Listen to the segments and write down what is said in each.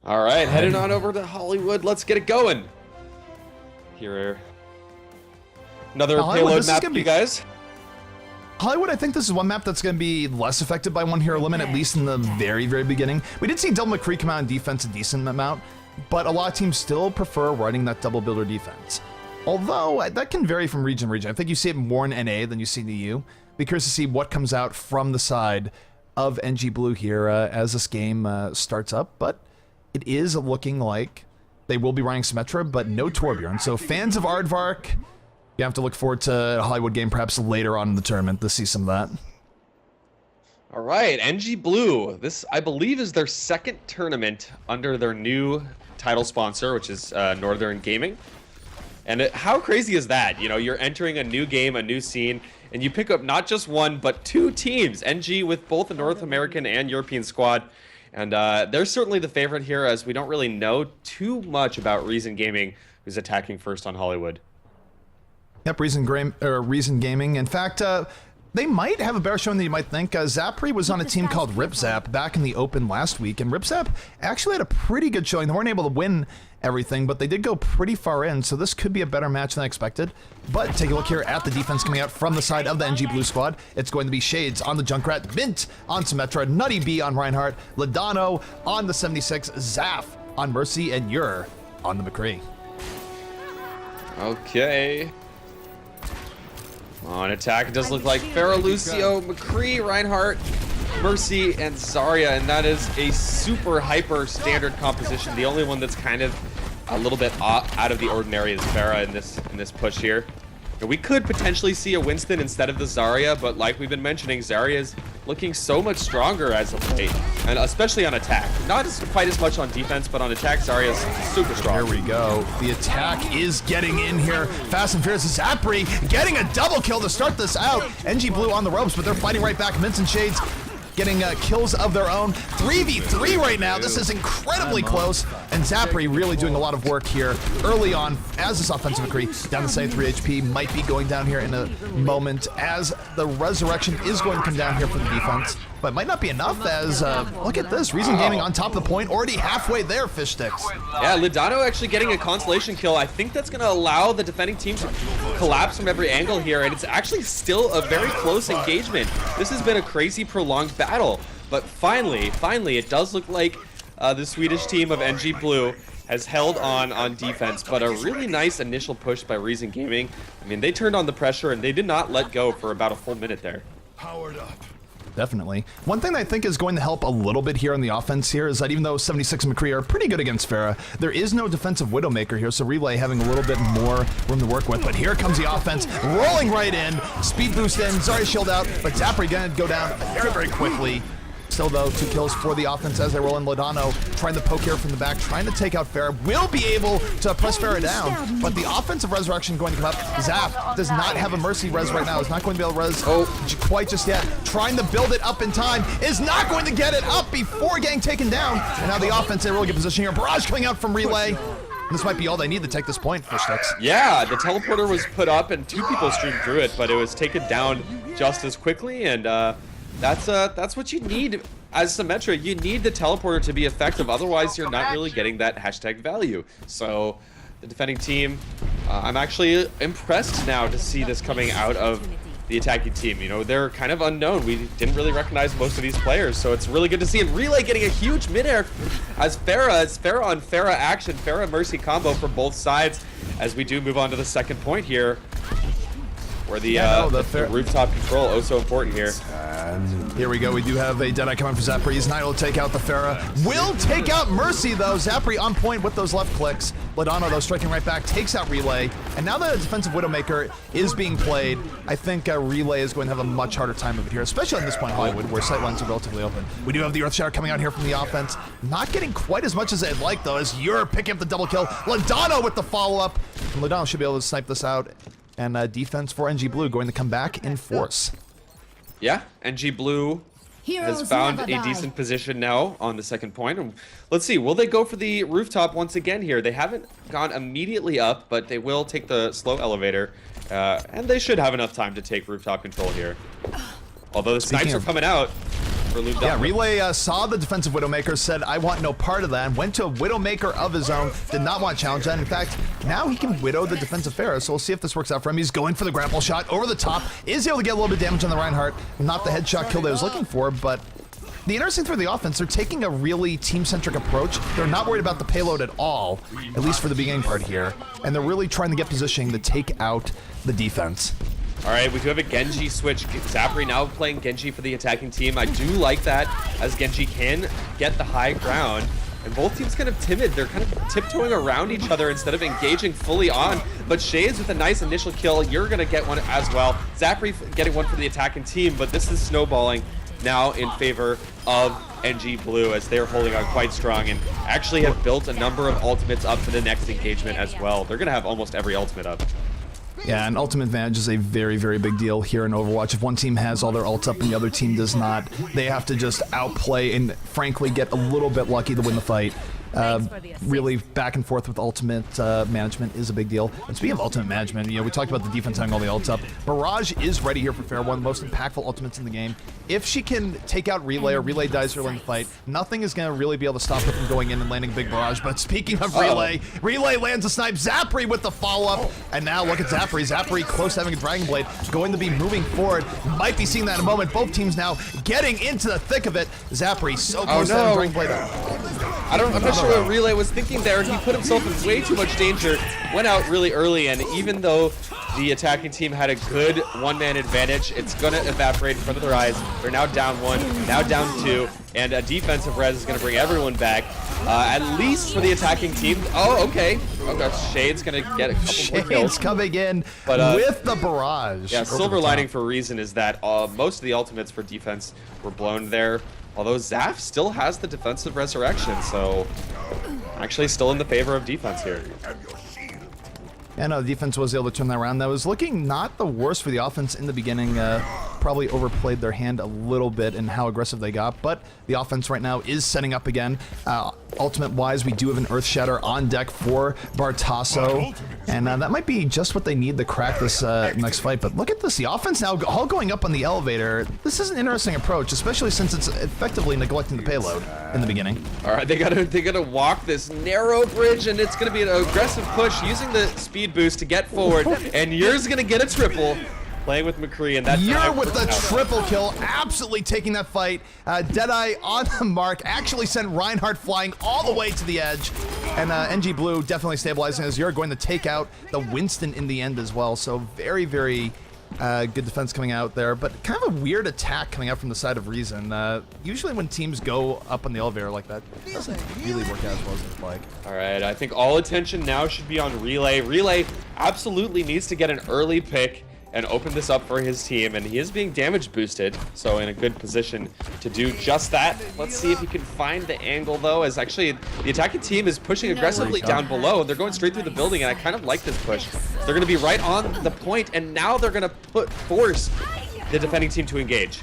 All right, heading on over to Hollywood. Let's get it going. Here, another payload map for you guys. Hollywood, I think this is one map that's going to be less affected by one hero limit, at least in the very, very beginning. We did see Double McCree come out in defense a decent amount, but a lot of teams still prefer running that double builder defense. Although, that can vary from region to region. I think you see it more in NA than you see in the EU. Be curious to see what comes out from the side of NG Blue here as this game starts up, but it is looking like they will be running Symmetra, but no Torbjorn. So fans of Aardvark, you have to look forward to a Hollywood game perhaps later on in the tournament to see some of that. All right, NG Blue. This, I believe, is their second tournament under their new title sponsor, which is Northern Gaming. And how crazy is that? You know, you're entering a new game, a new scene, and you pick up not just one, but two teams. NG with both a North American and European squad. And they're certainly the favorite here, as we don't really know too much about Reason Gaming, who's attacking first on Hollywood. Yep, Reason Gaming. In fact, they might have a better showing than you might think. Zapri was on a team called RipZap back in the Open last week, and RipZap actually had a pretty good showing. They weren't able to win everything, but they did go pretty far in, so this could be a better match than I expected. But take a look here at the defense coming out from the side of the NG Blue squad. It's going to be Shades on the Junkrat, Mint on Symmetra, Nutty B on Reinhardt, Ladano on the 76, Zaf on Mercy, and Ur on the McCree. Okay. On attack, it does look like Pharah, Lucio, McCree, Reinhardt, Mercy, and Zarya, and that is a super hyper standard composition. The only one that's kind of a little bit out of the ordinary is Pharah in this push here. And we could potentially see a Winston instead of the Zarya, but like we've been mentioning, Zarya is looking so much stronger as of late, and especially on attack. Not quite as much on defense, but on attack, Zarya is super strong. Here we go. The attack is getting in here. Fast and Furious. Zapri getting a double kill to start this out. NG Blue on the ropes, but they're fighting right back. Mints and Shades getting kills of their own. 3v3 right now. This is incredibly close. And Zapri really doing a lot of work here early on as this offensive McCree down to 73 HP. Might be going down here in a moment as the resurrection is going to come down here for the defense. But might not be enough as, look at this, Reason Gaming on top of the point, already halfway there, Fish Sticks. Yeah, Ladano actually getting a consolation kill. I think that's going to allow the defending team to collapse from every angle here, and it's actually still a very close engagement. This has been a crazy prolonged battle, but finally, it does look like the Swedish team of NG Blue has held on defense, but a really nice initial push by Reason Gaming. I mean, they turned on the pressure, and they did not let go for about a full minute there. Powered up. Definitely. One thing that I think is going to help a little bit here on the offense here is that even though 76 and McCree are pretty good against Pharah, there is no defensive Widowmaker here, so Relay having a little bit more room to work with. But here comes the offense, rolling right in, speed boost in, Zarya shield out, but Zapri gonna go down very, very quickly. Still though, 2 kills for the offense as they roll in. Ladano trying to poke here from the back, trying to take out Pharah. Will be able to press Pharah down, but the offensive resurrection going to come up. Zap does not have a Mercy res right now. Is not going to be able to res quite just yet. Trying to build it up in time. Is not going to get it up before getting taken down. And now the offense in a really good position here. Barrage coming out from Relay. This might be all they need to take this point, Fish Sticks. Yeah, the teleporter was put up and 2 people streamed through it, but it was taken down just as quickly, and that's what you need as Symmetra. You need the teleporter to be effective, otherwise you're not really getting that hashtag value. So the defending team, I'm actually impressed now to see this coming out of the attacking team. You know, they're kind of unknown. We didn't really recognize most of these players, so it's really good to see. And Relay getting a huge midair as Pharah on Pharah action, Pharah Mercy combo for both sides as we do move on to the second point here, where the rooftop control, oh so important here. Here we go, we do have a Deadeye coming for Zapri. He's not able to take out the Pharah. Will take out Mercy though. Zapri on point with those left clicks. Ladano though striking right back, takes out Relay. And now the defensive Widowmaker is being played. I think Relay is going to have a much harder time of it here, especially on this point Hollywood, where sightlines are relatively open. We do have the Earth Shower coming out here from the offense. Not getting quite as much as they'd like though, as you're picking up the double kill. Ladano with the follow-up. And Ladano should be able to snipe this out. And defense for NG Blue going to come back in force. Yeah, NG Blue has found a decent position now on the second point. And let's see, will they go for the rooftop once again here? They haven't gone immediately up, but they will take the slow elevator. And they should have enough time to take rooftop control here. Although the snipes are coming out. for Luke. Yeah, Relay saw the defensive Widowmaker, said, I want no part of that, and went to a Widowmaker of his own, did not want to challenge that. In fact, now he can Widow the defensive Pharah, so we'll see if this works out for him. He's going for the grapple shot over the top, is able to get a little bit of damage on the Reinhardt. Not the headshot kill that I was looking for, but the interesting thing for the offense, they're taking a really team-centric approach. They're not worried about the payload at all, at least for the beginning part here, and they're really trying to get positioning to take out the defense. All right, we do have a Genji switch. Zapri now playing Genji for the attacking team. I do like that, as Genji can get the high ground. And both teams kind of timid. They're kind of tiptoeing around each other instead of engaging fully on. But Shades with a nice initial kill. You're going to get one as well. Zapri getting one for the attacking team, but this is snowballing now in favor of NG Blue, as they're holding on quite strong and actually have built a number of ultimates up for the next engagement as well. They're going to have almost every ultimate up. Yeah, and ultimate advantage is a very, very big deal here in Overwatch. If one team has all their ults up and the other team does not, they have to just outplay and frankly get a little bit lucky to win the fight. Really back and forth with ultimate management is a big deal. And speaking of ultimate management, you know, we talked about the defense having all the ults up. Barrage is ready here for Pharah, one of the most impactful ultimates in the game. If she can take out Relay, or Relay dies early in the fight, nothing is going to really be able to stop her from going in and landing a big barrage. But speaking of Relay, Relay lands a snipe. Zapri with the follow-up. And now look at Zapri. Zapri close to having a Dragon Blade, going to be moving forward. Might be seeing that in a moment. Both teams now getting into the thick of it. Zapri so close to having Dragon Blade. I'm not sure what Relay was thinking there. He put himself in way too much danger, went out really early, and even though the attacking team had a good one-man advantage, it's going to evaporate in front of their eyes. They're now down one, now down two, and a defensive res is going to bring everyone back, at least for the attacking team. Oh, okay. Shade's going to get a couple more kills. Shade's coming in with the barrage. Yeah, silver lining for a reason is that most of the ultimates for defense were blown there. Although Zaf still has the defensive resurrection, so actually still in the favor of defense here. Yeah, no, the defense was able to turn that around. That was looking not the worst for the offense in the beginning. Probably overplayed their hand a little bit in how aggressive they got, but the offense right now is setting up again. Ultimate-wise, we do have an Earth Shatter on deck for Bartasso, and that might be just what they need to crack this next fight. But look at this, the offense now all going up on the elevator. This is an interesting approach, especially since it's effectively neglecting the payload in the beginning. All right, they gotta walk this narrow bridge, and it's gonna be an aggressive push using the speed boost to get forward, and Yur's gonna get a triple. Playing with McCree, and that's Yur with the triple kill, absolutely taking that fight. Deadeye on the mark, actually sent Reinhardt flying all the way to the edge. And NG Blue definitely stabilizing as Yur going to take out the Winston in the end as well. So very, very good defense coming out there, but kind of a weird attack coming out from the side of Reason. Usually when teams go up on the elevator like that, it doesn't really work out as well as it's like. All right, I think all attention now should be on Relay. Relay absolutely needs to get an early pick and open this up for his team, and he is being damage boosted, so in a good position to do just that. Let's see if he can find the angle, though, as actually the attacking team is pushing aggressively down below. They're going straight through the building, and I kind of like this push. They're going to be right on the point, and now they're going to force the defending team to engage.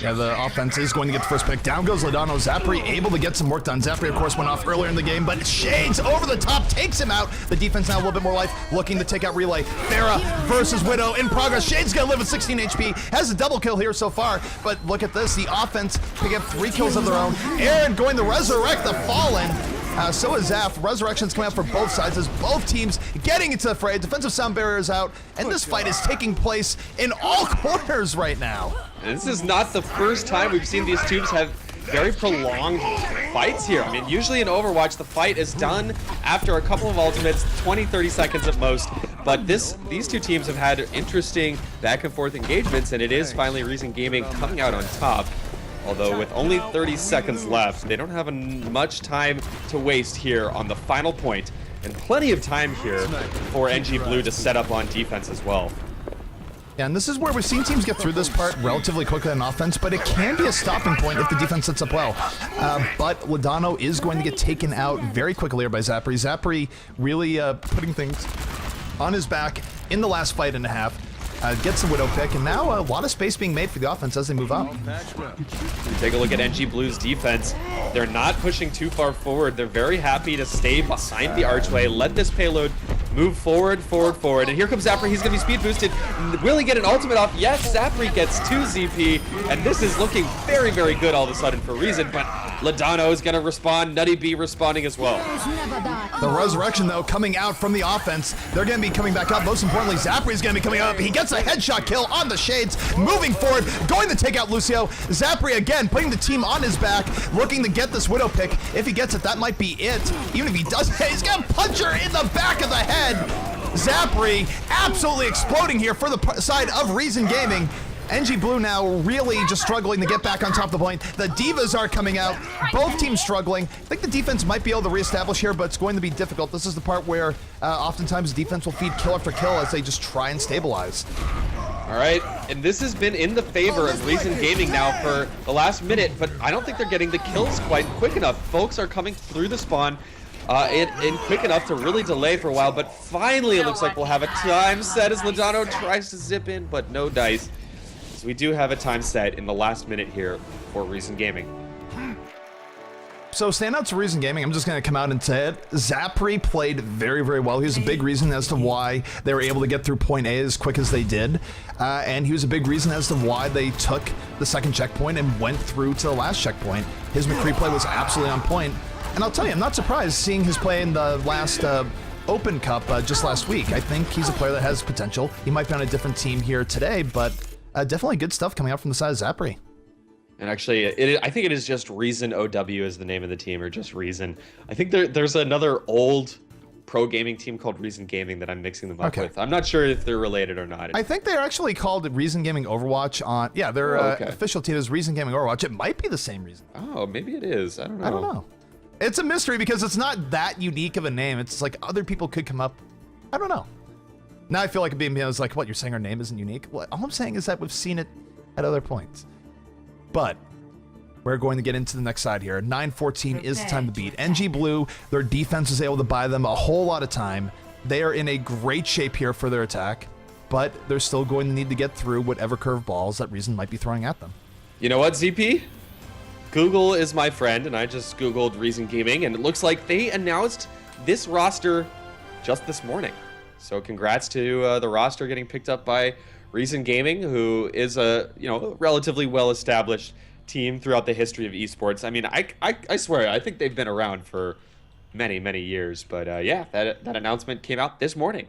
Yeah, the offense is going to get the first pick. Down goes Ladano. Zapri able to get some work done. Zapri, of course, went off earlier in the game, but Shades over the top takes him out. The defense now a little bit more life, looking to take out Relay. Pharah versus Widow in progress. Shades gonna live with 16 HP. Has a double kill here so far, but look at this. The offense picking up 3 kills of their own. Aaron going to resurrect the Fallen. So is Zaf. Resurrections coming out for both sides as both teams getting into the fray. Defensive sound barriers out, and this fight is taking place in all corners right now. And this is not the first time we've seen these teams have very prolonged fights here. I mean, usually in Overwatch, the fight is done after a couple of ultimates, 20-30 seconds at most. But these two teams have had interesting back and forth engagements, and it is finally Reason Gaming coming out on top. Although with only 30 seconds left, they don't have much time to waste here on the final point, and plenty of time here for NG Blue to set up on defense as well. Yeah, and this is where we've seen teams get through this part relatively quickly on offense, but it can be a stopping point if the defense sets up well. But Ladano is going to get taken out very quickly here by Zapri. Zapri really putting things on his back in the last fight and a half. Gets the Widow pick, and now a lot of space being made for the offense as they move up. Take a look at NG Blue's defense. They're not pushing too far forward. They're very happy to stay behind the archway, let this payload move forward, and here comes Zapri. He's gonna be speed boosted. Will he get an ultimate off? Yes, Zapri gets 2 ZP, and this is looking very, very good all of a sudden for Reason, but Ladano is gonna respond, Nutty B responding as well. The resurrection, though, coming out from the offense. They're going to be coming back up. Most importantly, Zapri is going to be coming up. He gets a headshot kill on the Shades, moving forward, going to take out Lucio. Zapri, again, putting the team on his back, looking to get this Widow pick. If he gets it, that might be it. Even if he doesn't, he's going to punch her in the back of the head. Zapri absolutely exploding here for the side of Reason Gaming. NG Blue now really just struggling to get back on top of the point. The Divas are coming out, both teams struggling. I think the defense might be able to reestablish here, but it's going to be difficult. This is the part where oftentimes defense will feed kill after kill as they just try and stabilize. All right, and this has been in the favor of Reason Gaming now for the last minute, but I don't think they're getting the kills quite quick enough. Folks are coming through the spawn in quick enough to really delay for a while, but finally it looks like we'll have a time set as Ladano tries to zip in, but no dice. So we do have a time set in the last minute here for Reason Gaming. So standouts for Reason Gaming, I'm just going to come out and say it. Zapri played very, very well. He was a big reason as to why they were able to get through point A as quick as they did. And he was a big reason as to why they took the second checkpoint and went through to the last checkpoint. His McCree play was absolutely on point. And I'll tell you, I'm not surprised seeing his play in the last Open Cup just last week. I think he's a player that has potential. He might be on a different team here today, but definitely good stuff coming out from the side of Zapri. And actually, I think it is just Reason OW is the name of the team, or just Reason. I think there's another old pro gaming team called Reason Gaming that I'm mixing them up with. I'm not sure if they're related or not. I think they're actually called Reason Gaming Overwatch on, yeah, their official team is Reason Gaming Overwatch. It might be the same reason. Oh, maybe it is. I don't know. I don't know. It's a mystery because it's not that unique of a name. It's like other people could come up. I don't know. Now I feel like being like, what, you're saying our name isn't unique? Well, all I'm saying is that we've seen it at other points. But we're going to get into the next side here. 9:14 is the time to beat. NG Blue, their defense is able to buy them a whole lot of time. They are in a great shape here for their attack, but they're still going to need to get through whatever curveballs that Reason might be throwing at them. You know what, ZP? Google is my friend, and I just Googled Reason Gaming, and it looks like they announced this roster just this morning. So congrats to the roster getting picked up by Reason Gaming, who is a relatively well-established team throughout the history of esports. I mean, I swear, I think they've been around for many, many years. But yeah, that announcement came out this morning.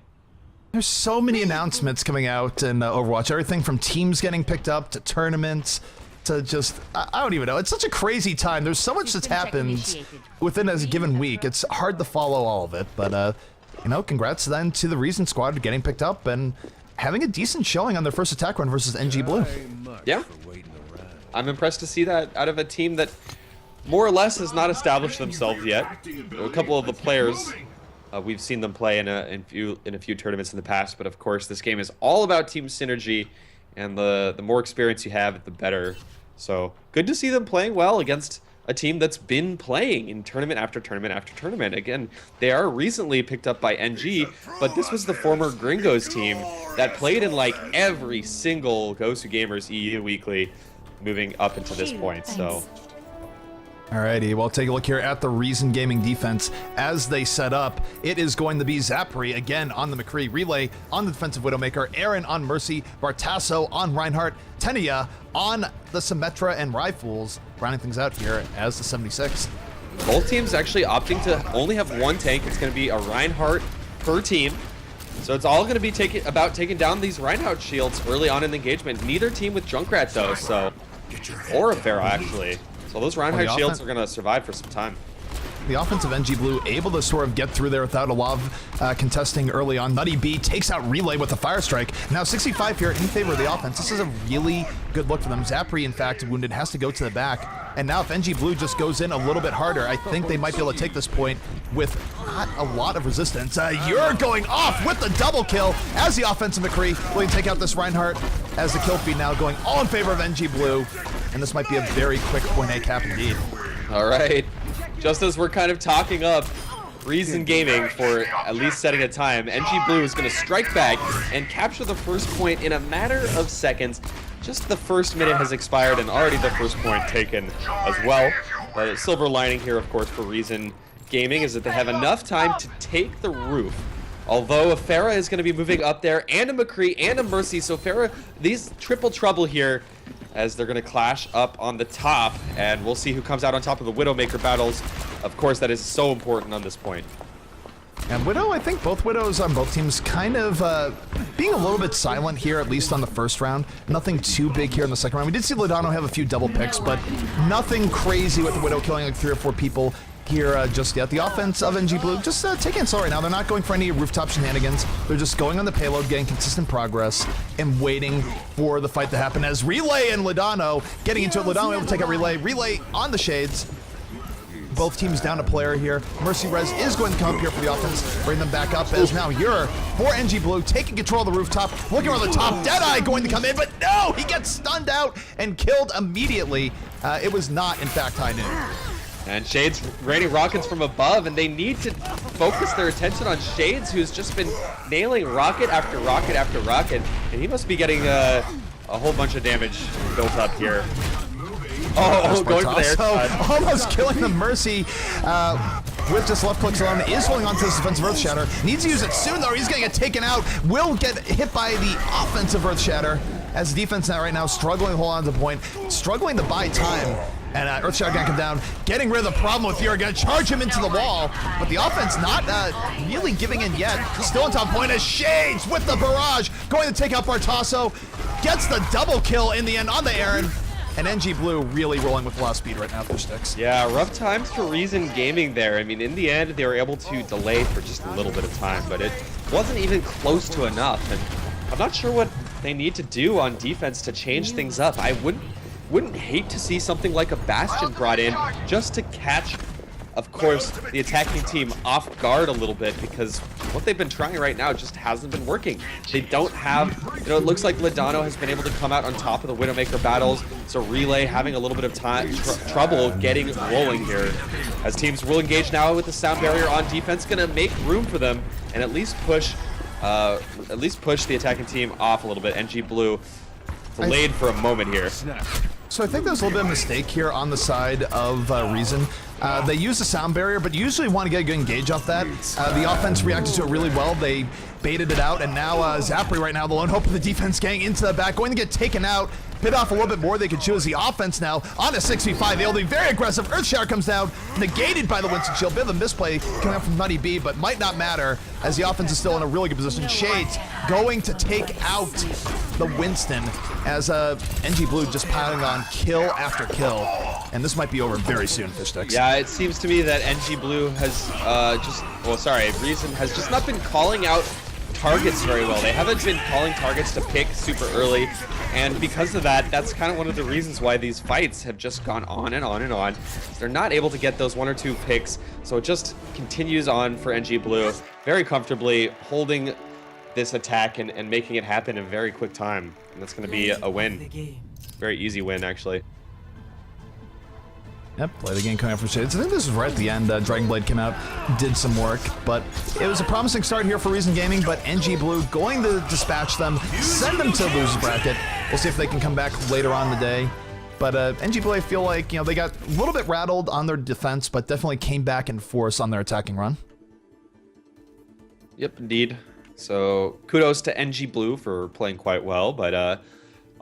There's so many announcements coming out in Overwatch. Everything from teams getting picked up to tournaments to just, I don't even know. It's such a crazy time. There's so much that's happened within a given week. It's hard to follow all of it, but congrats then to the Reason squad getting picked up and having a decent showing on their first attack run versus NG Blue. Yeah, I'm impressed to see that out of a team that more or less has not established themselves yet. A couple of the players, we've seen them play in a few tournaments in the past, but of course this game is all about team synergy, and the more experience you have, the better. So good to see them playing well against a team that's been playing in tournament after tournament after tournament. Again, they are recently picked up by NG, but this was the former Gringos team that played in like every single GosuGamers EU Weekly moving up into this point. So alrighty, well, take a look here at the Reason Gaming defense as they set up. It is going to be Zapri again on the McCree, Relay on the defensive Widowmaker, Aaron on Mercy, Bartasso on Reinhardt, Tenia on the Symmetra and Rifles, rounding things out here as the 76. Both teams actually opting to only have one tank. It's going to be a Reinhardt per team. So it's all going to be about taking down these Reinhardt shields early on in the engagement. Neither team with Junkrat though, so, or a Pharah actually. So those Reinhardt shields are going to survive for some time. The offense of NG Blue able to sort of get through there without a lot of contesting early on. Nutty B takes out Relay with a Fire Strike. Now 65 here in favor of the offense. This is a really good look for them. Zapri, in fact, wounded, has to go to the back. And now if NG Blue just goes in a little bit harder, I think they might be able to take this point with not a lot of resistance. You're going off with the double kill as the offensive McCree will take out this Reinhardt as the kill feed now going all in favor of NG Blue. And this might be a very quick point A cap indeed. All right. Just as we're kind of talking up Reason Gaming for at least setting a time, NG Blue is going to strike back and capture the first point in a matter of seconds. Just the first minute has expired and already the first point taken as well. The silver lining here, of course, for Reason Gaming is that they have enough time to take the roof Although a Farah is going to be moving up there, and a McCree, and a Mercy. So Farah, these triple trouble here as they're going to clash up on the top. And we'll see who comes out on top of the Widowmaker battles. Of course, that is so important on this point. And Widow, I think both Widows on both teams kind of being a little bit silent here, at least on the first round. Nothing too big here in the second round. We did see Ladano have a few double picks, but nothing crazy with the Widow killing like 3 or 4 people here just yet. The offense of NG Blue just taking it slow right now. They're not going for any rooftop shenanigans. They're just going on the payload, getting consistent progress, and waiting for the fight to happen as Relay and Ladano getting into it. Ladano able to take out Relay. Relay on the shades. Both teams down a player here. Mercy Rez is going to come up here for the offense, bring them back up as now you're for NG Blue taking control of the rooftop, looking around the top. Deadeye going to come in, but no, he gets stunned out and killed immediately. It was not, in fact, high noon. And Shades raining rockets from above, and they need to focus their attention on Shades, who's just been nailing rocket after rocket after rocket, and he must be getting a whole bunch of damage built up here. Oh, going for the air shot. Almost killing the Mercy with just left clicks alone. Is holding on to this defensive Earth Shatter. Needs to use it soon, though. He's going to get taken out. Will get hit by the offensive Earth Shatter as defense now right now struggling to hold on to the point, struggling to buy time. And Earth Shatter gonna come down, getting rid of the problem with Fury, gonna charge him into the wall, but the offense not really giving in yet. Still on top point as Shades with the barrage, going to take out Bartasso, gets the double kill in the end on the Aaron, and NG Blue really rolling with a lot of speed right now with their sticks. Yeah, rough times for Reason Gaming there. I mean, in the end, they were able to delay for just a little bit of time, but it wasn't even close to enough, and I'm not sure what they need to do on defense to change things up. I wouldn't hate to see something like a Bastion brought in just to catch, of course, the attacking team off guard a little bit, because what they've been trying right now just hasn't been working. They don't have, you know, it looks like Ladano has been able to come out on top of the Widowmaker battles, so Relay having a little bit of trouble getting rolling here. As teams will engage now with the sound barrier on defense, gonna make room for them and at least push the attacking team off a little bit. NG Blue delayed for a moment here. So I think there's a little bit of mistake here on the side of Reason. They use the sound barrier, but usually want to get a good engage off that. The offense reacted to it really well. They baited it out, and now Zapri right now, the lone hope of the defense, getting into the back, going to get taken out. Bit off a little bit more. They could choose the offense now on a 6v5. They'll be very aggressive. Earthshower comes down, negated by the Winston Shield. Bit of a misplay coming out from Nutty B, but might not matter as the offense is still in a really good position. Shades going to take out the Winston as NG Blue just piling on kill after kill. And this might be over very soon, Fishsticks. Yeah, it seems to me that NG Blue has Reason has just not been calling out targets very well. They haven't been calling targets to pick super early, and because of that, that's kind of one of the reasons why these fights have just gone on and on and on. They're not able to get those 1 or 2 picks, so it just continues on for NG Blue very comfortably, holding this attack and making it happen in a very quick time. And that's going to be a win. Very easy win, actually. Yep, play the game coming out from Shades. I think this was right at the end. Dragon Blade came out, did some work, but it was a promising start here for Reason Gaming, but NG Blue going to dispatch them, send them to the loser's bracket. We'll see if they can come back later on in the day. But NG Blue, I feel like, you know, they got a little bit rattled on their defense, but definitely came back in force on their attacking run. Yep, indeed. So kudos to NG Blue for playing quite well, but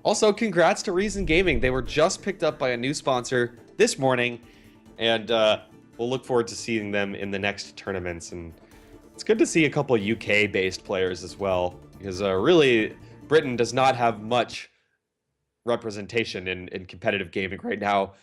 also congrats to Reason Gaming. They were just picked up by a new sponsor this morning, and we'll look forward to seeing them in the next tournaments. And it's good to see a couple UK-based players as well, because really, Britain does not have much representation in competitive gaming right now,